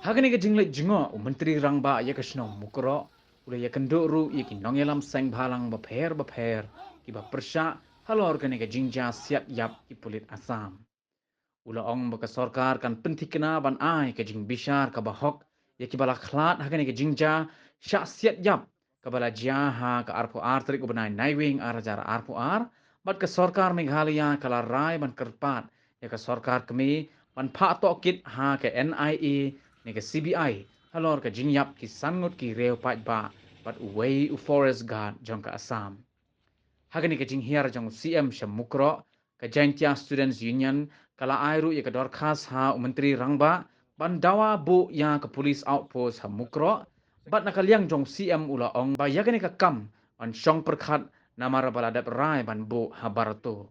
Hagani ke jingle jingo menteri rangba yakasno Mukroh ule Iakynduh ru yakin nongelam sengbhalang bapher ki ba persha halor kene ke jingja siat yap ki Pulit Assam. Ula ong baka sarkar kan pentikna ban ai ke jing bishar ka bahok yaki bala khlat hagani ke jingja sya siat yap ka bala jaha ka arpo ar trik ubanai naiwing arajar arpo ar bat ke sarkar Meghalaya kala rai ban kerpat ya ke sarkar kami ban pha to kit ha ke NIA ni ke CBI halor ke jingyap ki sangut ki reu pat ba bat uwei u forest guard jong ka Assam. Hagani ke jing hiar jong CM Syam Mukroh ke Jaintia Students Union kala airu ya ke dorkas ha menteri rangba ban dawa bu ya ke police outpost ha Mukroh bat nakaliang jong CM ula ong ba ya ke kam ban syong perkhat namara baladap rai ban bu ha barato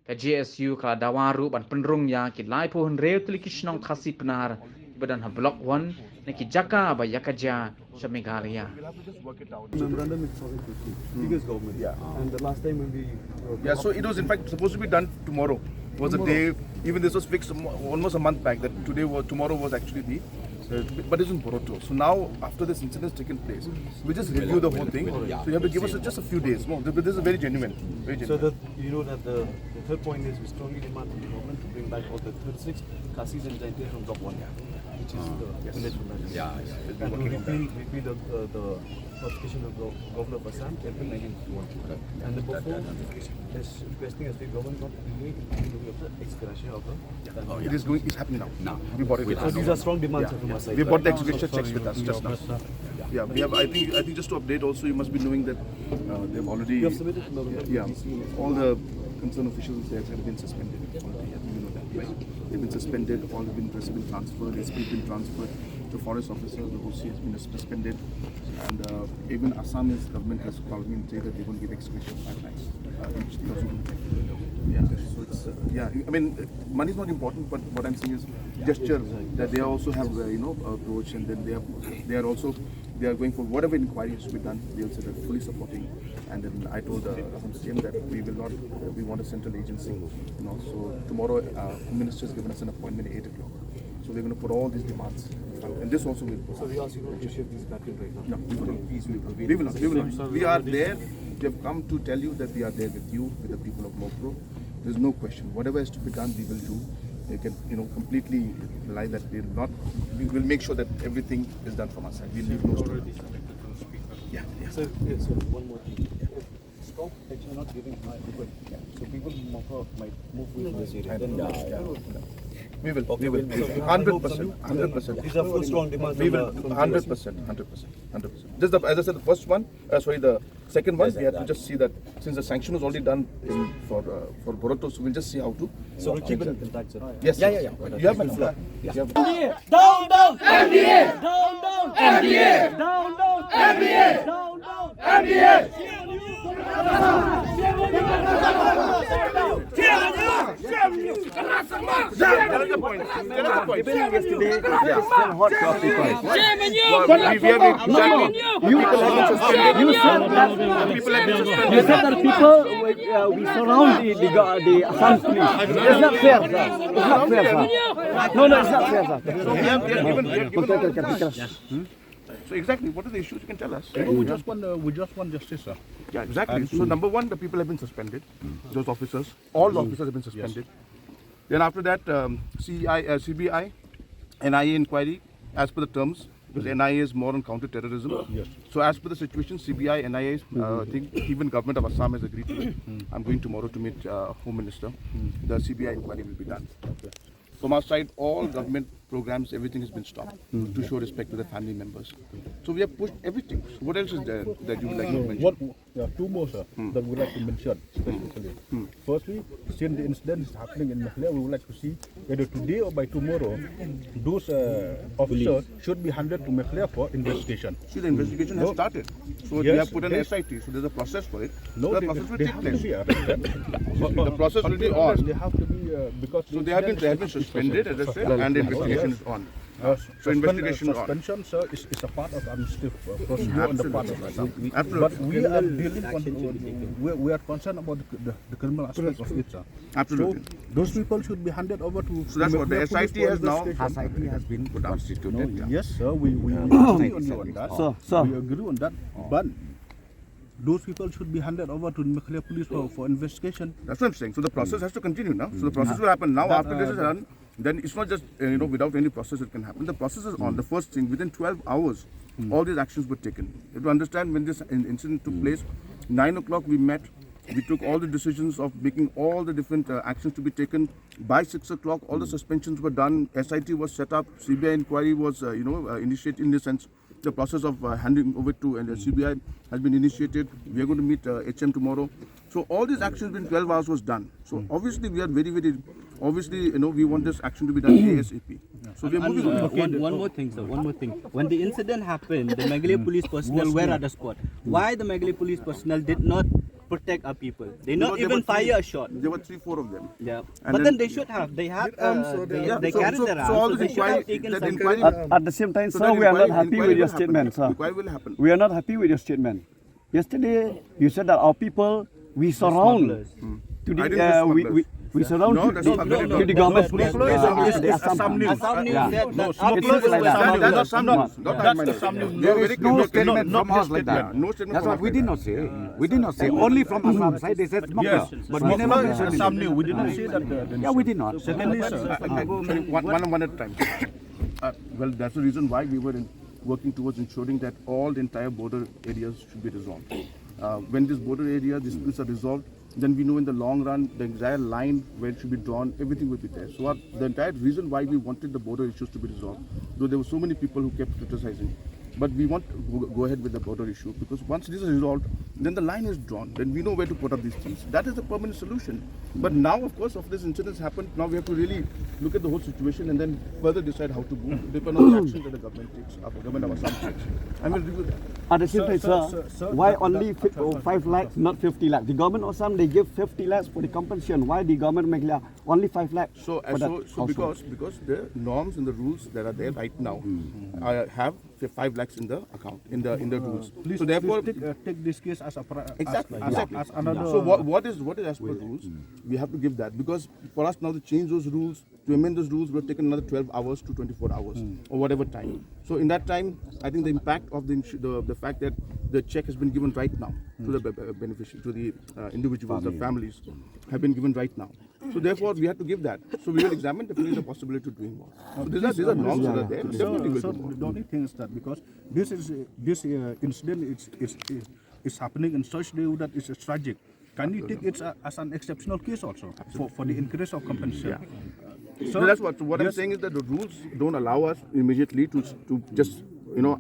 ke JSU kala dawaru ban penrung ya ki lai pohon reu telikisnong khasi penar badan ha block 1 neki jaka ba yakaja Meghalaya. Memorandum is 2015. Biggest government. Yeah. And the last time when we Yeah, so it was in fact supposed to be done tomorrow. Was the day, even this was fixed almost a month back, that tomorrow was actually the, but it's in Pulit. So now, after this incident has taken place, we just review the whole thing. So you have to give us just a few days. No, this is very genuine. Very genuine. So that you know that the third point is we strongly demand from the government to bring back all the 36 Khasis and Jaintias from Block 1, which is the village from that. And to repeal the notification of the governor of Assam, April 1991. And the before is requesting as the government not delay in the excavation of the. It is going. It's happening now. We bought it. So these are strong demands from our side. We bought the execution checks with us just now. Yeah, we have. I think just to update also, you must be knowing that they've already. You have submitted to the all the concerned officials there have been suspended already. I think you know that, right? They've been suspended. All have been transferred. SP has been transferred. The forest officer, the OC has been suspended, and even Assamese government has called me and said that they won't give excavation guidelines. Which they also don't take. Yeah, so it's I mean, money is not important, but what I'm saying is gesture that they also have approach, and then they are going for whatever inquiry has to be done. They also are fully supporting. And then I told Assam CM that we will not. We want a central agency. So tomorrow, Home Minister has given us an appointment at 8 o'clock. So we're going to put all these demands, and this also will. So we also don't appreciate these battles right now. No, we will not. We will not. We will not. We are there. We have come to tell you that we are there with you, with the people of Mukroh. There's no question. Whatever has to be done, we will do. We can, completely rely that we will not. We will make sure that everything is done from our side. We'll leave no stone. Yeah. So one more thing. Stop actually not giving my people. So people in Mukroh might move with this area. We will. 100%. These are full strong demands. We will 100%. Just as I said, the first one. The second one. We have to just see that since the sanction was already done for Pulit, so we'll just see how to. So we'll keep it in contact, sir. Yes. Yeah. You have my number. Down, MDA! Down, MDA! Down, MDA! Down, MDA! That is the point. Yesterday, hot coffee. You said that people we surround the Assam police. It's not fair, sir. It's not fair, sir. No, it's not fair, sir. So we have given. So exactly, what are the issues? You can tell us. We just want justice, sir. Yeah, exactly. So number one, the people have been suspended. Those officers, all the officers have been suspended. Then after that, CBI, NIA inquiry, as per the terms, because NIA is more on counter-terrorism. Yes. So as per the situation, CBI, NIA, I think even government of Assam has agreed to it. I'm going tomorrow to meet Home Minister. The CBI inquiry will be done. Okay. From our side, all government programs, everything has been stopped to show respect to the family members. So we have pushed everything. So what else is there that you would like to mention? Two more, sir, that we would like to mention specifically. Firstly, since the incident is happening in Meghalaya, we would like to see whether today or by tomorrow, those officers should be handed to Meghalaya for investigation. See, the investigation has started. So they have put an SIT. So there's a process for it. No, the process will they take have place. to be arrested. The process will be on. They have to be because. So they have been suspended, as I said, and the investigation is on. investigation on. Suspension, sir, is a part of administrative procedure on the part of Assam. Absolutely. But we are dealing we are concerned about the criminal aspect of it, sir. Absolutely. So those people should be handed over to. So that's what the SIT has now. SIT has been constituted. Yes, sir. We agree on that. Sir. We agree on that. But those people should be handed over to the Meghalaya police for investigation. That's what I'm saying. So the process has to continue now. So the process will happen now. After this is done, then it's not just without any process it can happen. The process is on. The first thing, within 12 hours, all these actions were taken. You have to understand when this incident took place, 9 o'clock we met. We took all the decisions of making all the different actions to be taken. By 6 o'clock, all the suspensions were done. SIT was set up. CBI inquiry was, initiated in the sense. The process of handing over to and the CBI has been initiated. We are going to meet HM tomorrow. So all these actions within 12 hours was done. So obviously we are very, obviously, we want this action to be done ASAP. So we are moving on. One more thing, sir. One more thing. When the incident happened, the Meghalaya police personnel were at the spot. Why the Meghalaya police personnel did not protect our people? They not even fire a shot. There were 3-4 of them. Yeah, And but then they should have. They have. They carried their arms. So all So they this should have inquiry, taken that some. inquiry, At the same time, so sir, that we are not inquiry- happy inquiry with your will happen. statement, sir. Inquiry will happen. We are not happy with your statement. Yesterday, you said that our people, we surround to I didn't the, say we surround No, to that's the, not to the government. It's Assam news. Assam news Yeah. said that It's our not people like were that. That's not surrounded. some news. Not That's my the news. Assam news. They are There very is no clear. statement Not from us like that. Yeah, no statement That's from what us we like did that. not say. We did not say. Only from Assam side they said Mukroh. Yes, But we never Mukroh is mentioned Assam it. news. We did not say that. Yeah, we did not. Secondly, sir, Sorry, one at a time. Well, that's the reason why we were working towards ensuring that all the entire border areas should be resolved. When this border area disputes are resolved, then we know in the long run the entire line where it should be drawn, everything will be there. So the entire reason why we wanted the border issues to be resolved, though there were so many people who kept criticizing, but we want to go ahead with the border issue because once this is resolved, then the line is drawn. Then we know where to put up these things. That is the permanent solution. But now, of course, this incident happened, now we have to really look at the whole situation and then further decide how to move, depending on the action that the government takes, government of Assam takes. And we'll review that. At the same time, sir, why only 5 lakhs, not 50 lakhs? The government of Assam, they give 50 lakhs for the compensation. Why the government of Meghalaya only 5 lakhs? So because the norms and the rules that are there right now have 5 lakhs in the account, in the rules. please, So therefore, take this case as a exactly. as another. So what is as per rules? We have to give that because for us now to change those rules, to amend those rules, would have taken another 12 hours to 24 hours or whatever time. So in that time, I think the impact of the fact that the check has been given right now to the beneficiary, to the individuals, the families, have been given right now. So therefore, we have to give that. So we will examine definitely the possibility of doing more. So these are norms that are there. Definitely will do more. The only thing is that because this incident is happening in such a way that it's tragic. Can you take it as an exceptional case also for the increase of compensation? So that's what I'm saying is that the rules don't allow us immediately to just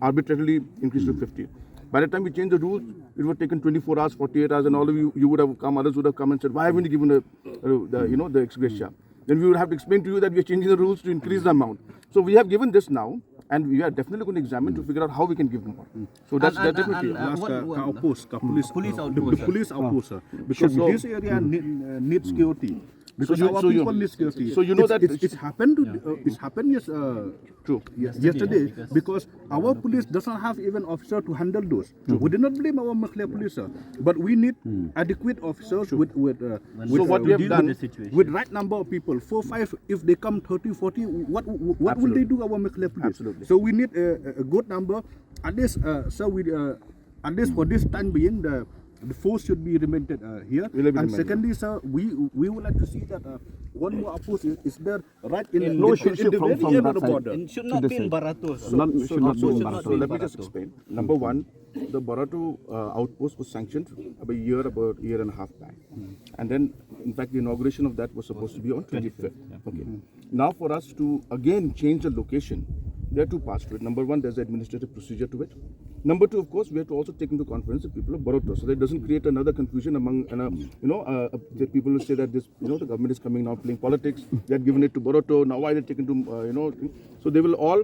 arbitrarily increase to 50. By the time we change the rules, it would have taken 24 hours, 48 hours, and all of you would have come, others would have come and said, why haven't you given the ex gratia? Then we would have to explain to you that we are changing the rules to increase the amount. So we have given this now, and we are definitely going to examine to figure out how we can give more. So that's definitely. Police outpost, sir. Because this area needs security. Because our people need security. So you know that it's happened. It's happened. Yes, true. Yesterday, because our police doesn't have even officer to handle those. We do not blame our Meghalaya police, sir, but we need adequate officers with what we have done with right number of people, 4, 5. If they come 30, 40, what will they do? Our Meghalaya police. Absolutely. So we need a good number. At least, sir, at least for this time being, the force should be remained here. And secondly, sir, we would like to see that one more outpost is there right in No the ship from very end of that the side. border. It should not be in Barato. Should not be in Barato. So let me just explain. Number one, the Barato outpost was sanctioned about a year and a half back. And then, in fact, the inauguration of that was supposed to be on 25th. Okay. Now for us to again change the location, there are two parts to it. Number one, there's the administrative procedure to it. Number two, of course, we have to also take into conference the people of Barato, so that it doesn't create another confusion among, the people who say that this, the government is coming now playing politics. They had given it to Barato. Now why they taken to, so they will all.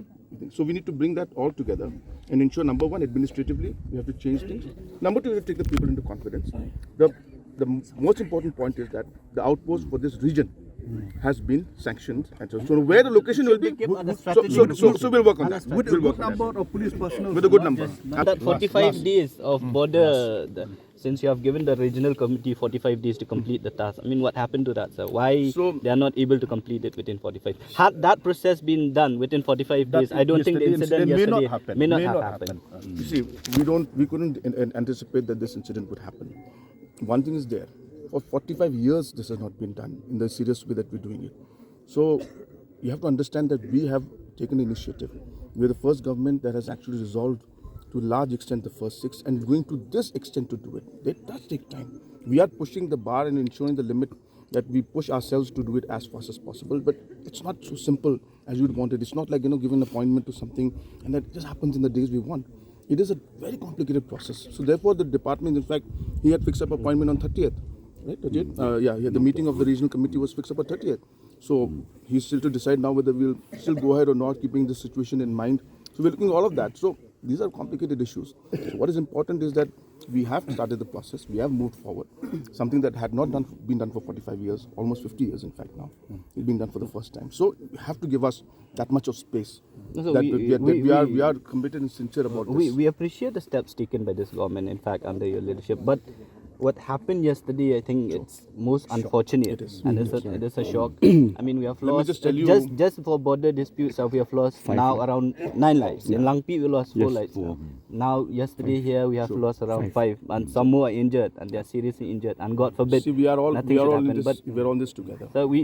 So we need to bring that all together and ensure, number one, administratively, we have to change things. Number two, we have to take the people into confidence. The most important point is that the outpost for this region has been sanctioned. And so where the location will be, keep other so strategies we'll work on that. With a We'll good work on that. number of police personnel. With a good number. That 45 days of border, since you have given the regional committee 45 days to complete the task, I mean, what happened to that, sir? Why they are not able to complete it within 45? Had that process been done within 45 days, I don't think the incident yesterday may not have happened. You see, we couldn't anticipate that this incident would happen. One thing is there. For 45 years, this has not been done in the serious way that we're doing it. So you have to understand that we have taken initiative. We're the first government that has actually resolved to a large extent the first 6 and going to this extent to do it. That does take time. We are pushing the bar and ensuring the limit that we push ourselves to do it as fast as possible. But it's not so simple as you'd want it. It's not like, giving an appointment to something and that just happens in the days we want. It is a very complicated process. So therefore, the department, in fact, he had fixed up appointment on 30th. Right, 30th? The meeting of the regional committee was fixed up on 30th. So he's still to decide now whether we'll still go ahead or not, keeping the situation in mind. So we're looking at all of that. So these are complicated issues. So what is important is that we have started the process. We have moved forward. Something that had not been done for 45 years, almost 50 years in fact now. It's being done for the first time. So you have to give us that much of space. So that we are committed and sincere about this. We appreciate the steps taken by this government, in fact, under your leadership. But what happened yesterday, I think it's most unfortunate. It is a shock. I mean, we have lost, just for border disputes, we have lost now around 9 lives. In Langpi, we lost 4 lives. Now, yesterday here, we have lost around 5. And some more are injured, and they are seriously injured. And God forbid, See, we are all nothing should happen. But we're all in this together. so we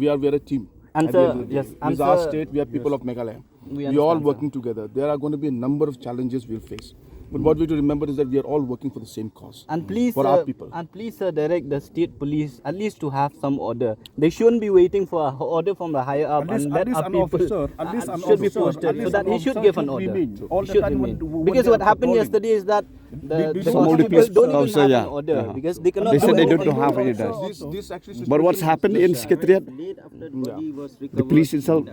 are a team. Answer, yes. This is our state. We are people of Meghalaya. We are all working together. There are going to be a number of challenges we'll face. But what we have to remember is that we are all working for the same cause. And please, for our people. And please, direct the state police at least to have some order. They shouldn't be waiting for an order from the higher up and let our people should be posted so that he should give an order. Because what happened yesterday is that the people don't even have an order because they cannot. They said they don't have any orders. But what's happened in Secretariat? The police itself.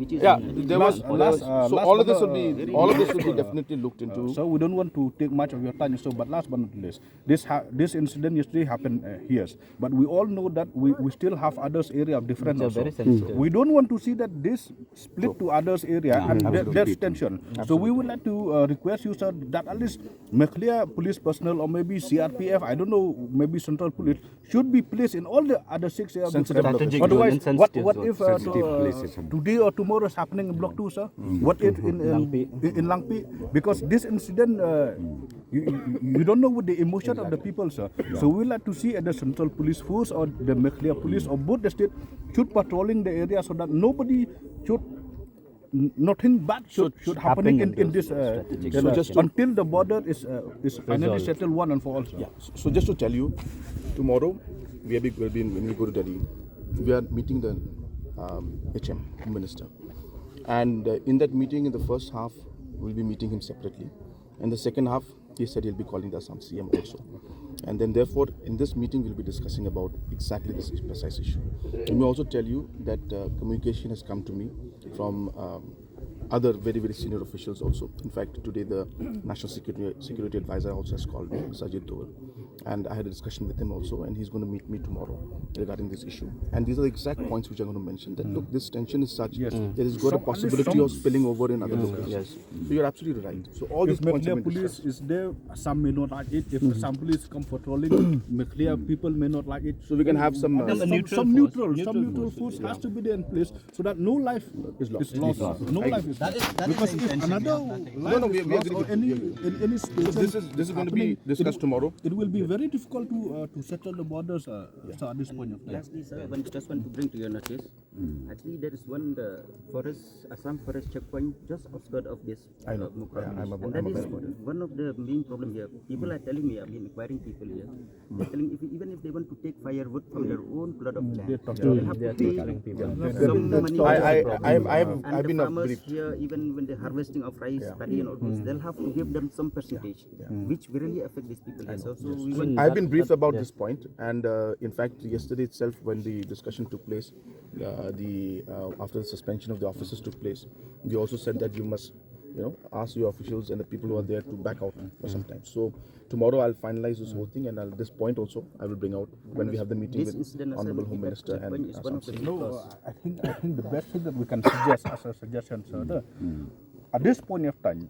Yeah, there was. So all of this will be definitely looked into. So we don't want to take much of your time. So, but last but not least, this incident yesterday happened here. But we all know that we still have others area of difference. We don't want to see that this split to others area and there's tension. Absolutely. So we would like to request you, sir, that at least Meghalaya police personnel or maybe CRPF, I don't know, maybe Central Police should be placed in all the other 6 areas. Otherwise, what if today or tomorrow is happening in Block 2, sir? What if in Langpi? Because this incident, you don't know what the emotion of the people, sir. So we like to see at the Central Police Force or the Meghalaya Police or both the state should patrolling the area so that nobody should. Nothing bad should happening in this until the border is finally settled one and for all. Yeah. So just to tell you, tomorrow when we go to Delhi, we are meeting the HM Minister, and in that meeting, in the first half, we'll be meeting him separately, and the second half, he said he'll be calling the Assam CM also. And then therefore, in this meeting, we'll be discussing about exactly this precise issue. Let me also tell you that communication has come to me from other very, very senior officials also. In fact, today the National Security Advisor also has called me, Sajid Doval. And I had a discussion with him also, and he's going to meet me tomorrow regarding this issue. And these are the exact points which I'm going to mention. That look, this tension is such that it's got a possibility of spilling over in other locations. So you're absolutely right. So all these points have been police is there, some may not like it. If some police come patrolling, Meghalaya people may not like it. So we can have some neutral force has to be there in place so that no life is lost. No life is lost. Because if another life is lost or any situation, this is going to be discussed tomorrow. It will be very difficult to settle the borders at this point of time. Lastly, sir, just want to bring to your notice. Actually, there is one Assam forest checkpoint just outskirts of this Mukroh. And that is one of the main problem here. People are telling me, inquiring people here, they're telling even if they want to take firewood from their own plot of land, they'll have to pay some money. I've been farmers here, even when they're harvesting of rice, paddy and all those, they'll have to give them some percentage, which really affect these people here. So I've been briefed about this point, and in fact, yesterday itself, when the discussion took place, after the suspension of the officers took place, we also said that you must ask your officials and the people who are there to back out for some time. So tomorrow I'll finalize this whole thing, and at this point also I will bring out when we have the meeting with Honorable Home Minister and Assam CM. No, I think the best thing that we can suggest as a suggestion, sir, at this point of time,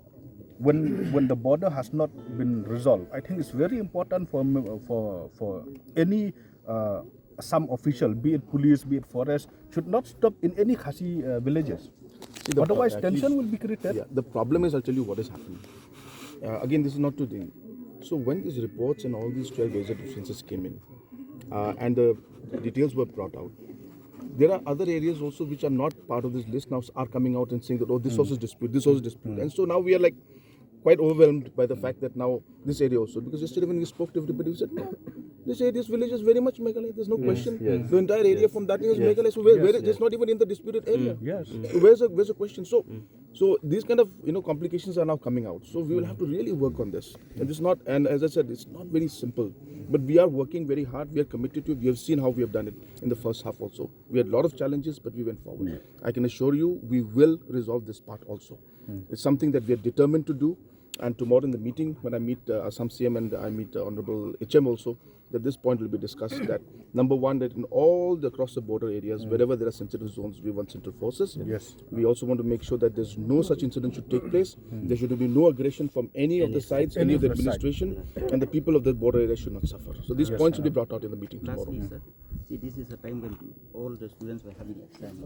when the border has not been resolved, I think it's very important for any some official, be it police, be it forest, should not stop in any Khasi villages. Otherwise, tension will be created. Yeah, the problem is, I'll tell you what is happening. Again, this is not today. So when these reports and all these 12 gazette offences came in, and the details were brought out, there are other areas also which are not part of this list now are coming out and saying that, oh, this also is dispute, this also is dispute. And so now we are like quite overwhelmed by the fact that now this area also, because yesterday when we spoke to everybody, we said, no, this area's village is very much Meghalaya, there's no question. The entire area from that is Meghalaya, so it's not even in the disputed area. So where's the question? So these kind of complications are now coming out. So we will have to really work on this. And it's not, and as I said, it's not very simple. But we are working very hard. We are committed to it. We have seen how we have done it in the first half also. We had a lot of challenges, but we went forward. I can assure you, we will resolve this part also. It's something that we are determined to do. And tomorrow in the meeting, when I meet Assam CM and I meet Honorable HM also, that this point will be discussed, that number one, that in all the across the border areas, wherever there are sensitive zones, we want central forces. Yes. We also want to make sure that there's no such incident should take place. There should be no aggression from any of the sides, any of the administration, and the people of the border area should not suffer. So these points will be brought out in the meeting tomorrow. Lastly, sir, see, this is a time when all the students were having exam.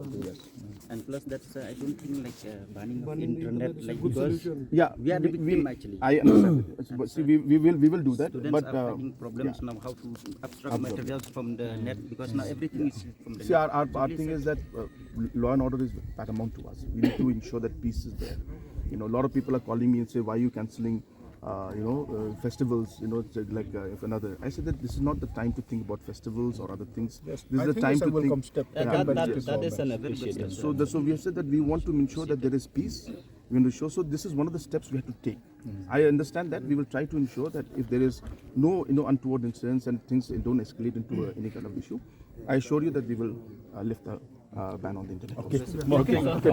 And plus that's, I don't think like banning of internet, like because we are the victim actually. I understand. But see, we will do that. Students But are having problems now how to abstract materials from the net, because now everything is from the see, net. our thing is that law and order is paramount to us. We need to ensure that peace is there. A lot of people are calling me and say, why are you cancelling festivals, if another. I said that this is not the time to think about festivals or other things. Yes, this is the time to think. That is an appreciation. So we have said that we want to ensure that there is peace. We want to show. So this is one of the steps we have to take. I understand that we will try to ensure that if there is no untoward incidents and things don't escalate into any kind of issue, I assure you that we will lift the ban on the internet. Okay.